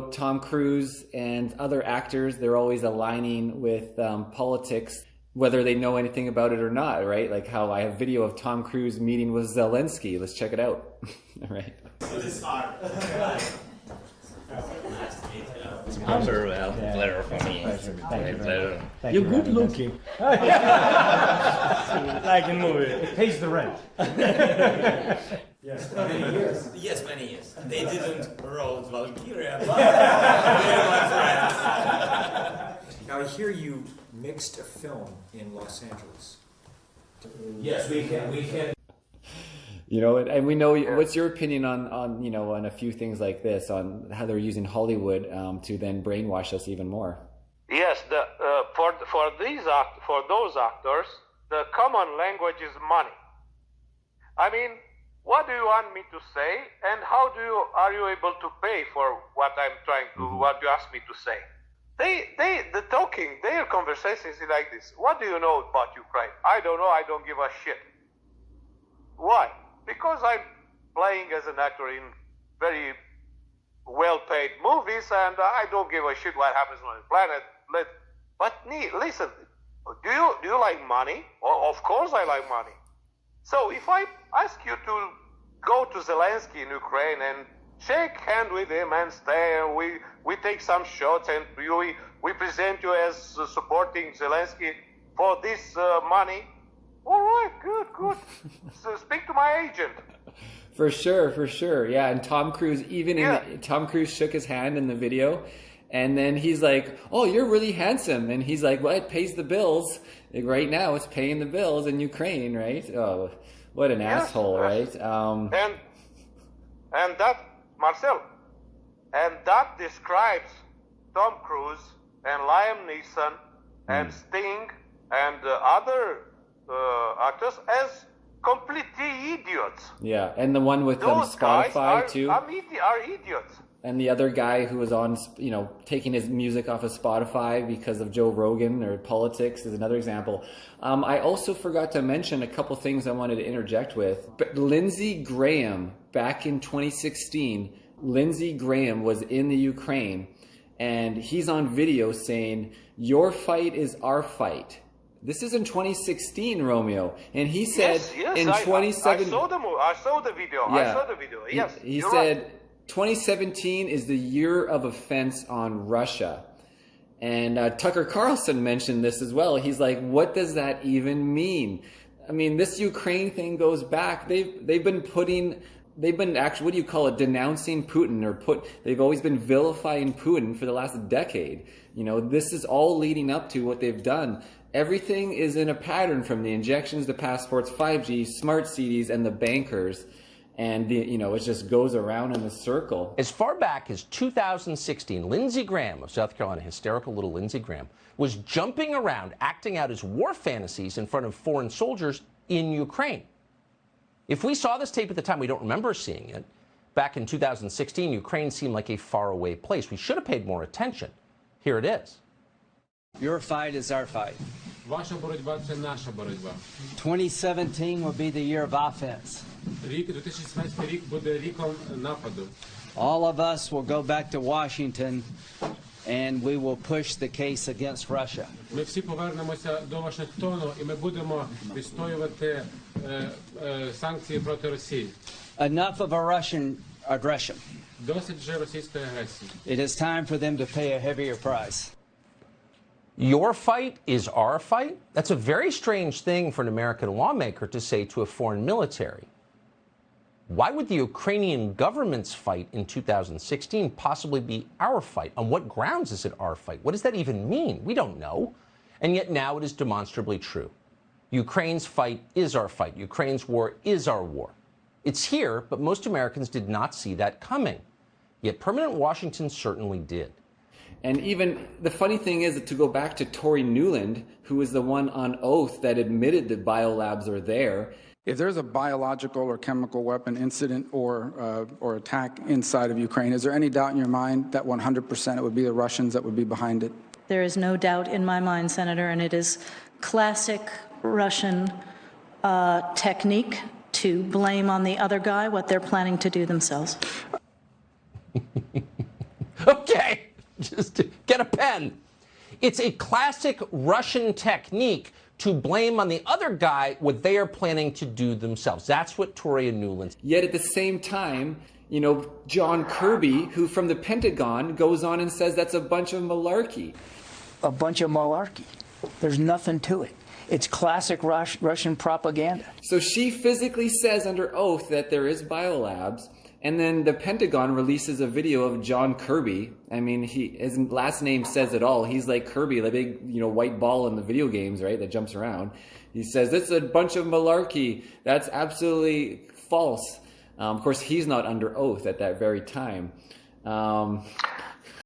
Tom Cruise and other actors, they're always aligning with politics, whether they know anything about it or not, right? Like how I have video of Tom Cruise meeting with Zelensky. Let's check it out. Right. You're good looking. Like in movie. It pays the rent. Yes, many years. Yes, many years. They didn't roll Valkyria, but they're my friends. Now I hear you mixed a film in Los Angeles. Yes, we can. You know, and we know, what's your opinion on, you know, on a few things like this, on how they're using Hollywood to then brainwash us even more? Yes, for those actors, the common language is money. I mean, what do you want me to say, and how are you able to pay for what I'm trying to, what you ask me to say? Their conversations is like this. What do you know about Ukraine? I don't know. I don't give a shit. Why? Because I'm playing as an actor in very well-paid movies, and I don't give a shit what happens on the planet. But listen, do you like money? Well, of course I like money. So if I ask you to go to Zelensky in Ukraine and shake hand with him and stay, and we take some shots, and we present you as supporting Zelensky for this money. All right, good. So speak to my agent. For sure. Yeah, and Tom Cruise, Tom Cruise shook his hand in the video, and then he's like, "Oh, you're really handsome," and he's like, "Well, it pays the bills. Like, right now, it's paying the bills in Ukraine, right?" Oh, what an asshole, right? And that, Marcel, and that describes Tom Cruise and Liam Neeson and Sting and other actors as completely idiots. Yeah, and the one with Spotify too. Are idiots. And the other guy who was on, you know, taking his music off of Spotify because of Joe Rogan or politics is another example. I also forgot to mention a couple things I wanted to interject with. But Lindsey Graham, back in 2016, Lindsey Graham was in the Ukraine, and he's on video saying, "Your fight is our fight." This is in 2016, Romeo, and he said in 2017. I saw the video. Yeah, I saw the video. Yes, he said. Right. 2017 is the year of offense on Russia. And Tucker Carlson mentioned this as well. He's like, what does that even mean? I mean, this Ukraine thing goes back. They've been actually, what do you call it, denouncing Putin, they've always been vilifying Putin for the last decade. You know, this is all leading up to what they've done. Everything is in a pattern, from the injections, the passports, 5G, smart cities, and the bankers. And, you know, it just goes around in a circle. As far back as 2016, Lindsey Graham of South Carolina, hysterical little Lindsey Graham, was jumping around, acting out his war fantasies in front of foreign soldiers in Ukraine. If we saw this tape at the time, we don't remember seeing it. Back in 2016, Ukraine seemed like a faraway place. We should have paid more attention. Here it is. Your fight is our fight. Ваша боротьба – це наша боротьба. 2017 will be the year of offense. 2017 рік буде ріком нападу. All of us will go back to Washington and we will push the case against Russia. Ми всі повернемося до Вашингтону і ми будемо відстоювати санкції проти Росії. Enough of a Russian aggression. Досить вже російської агресії. It is time for them to pay a heavier price. Your fight is our fight? That's a very strange thing for an American lawmaker to say to a foreign military. Why would the Ukrainian government's fight in 2016 possibly be our fight? On what grounds is it our fight? What does that even mean? We don't know. And yet now it is demonstrably true. Ukraine's fight is our fight. Ukraine's war is our war. It's here, but most Americans did not see that coming. Yet permanent Washington certainly did. And even the funny thing is, to go back to Tory Newland, who is the one on oath that admitted that biolabs are there. If there's a biological or chemical weapon incident or attack inside of Ukraine, is there any doubt in your mind that 100% it would be the Russians that would be behind it? There is no doubt in my mind, Senator, and it is classic Russian technique to blame on the other guy what they're planning to do themselves. Okay, just get a pen. It's a classic Russian technique to blame on the other guy what they are planning to do themselves. That's what Toria Nuland. Yet at the same time, you know, John Kirby, who from the Pentagon goes on and says that's a bunch of malarkey. A bunch of malarkey. There's nothing to it. It's classic Russian propaganda. So she physically says under oath that there is biolabs, and then the Pentagon releases a video of John Kirby. I mean, his last name says it all. He's like Kirby, the big, you know, white ball in the video games, right, that jumps around. He says, it's a bunch of malarkey. That's absolutely false. Of course, he's not under oath at that very time.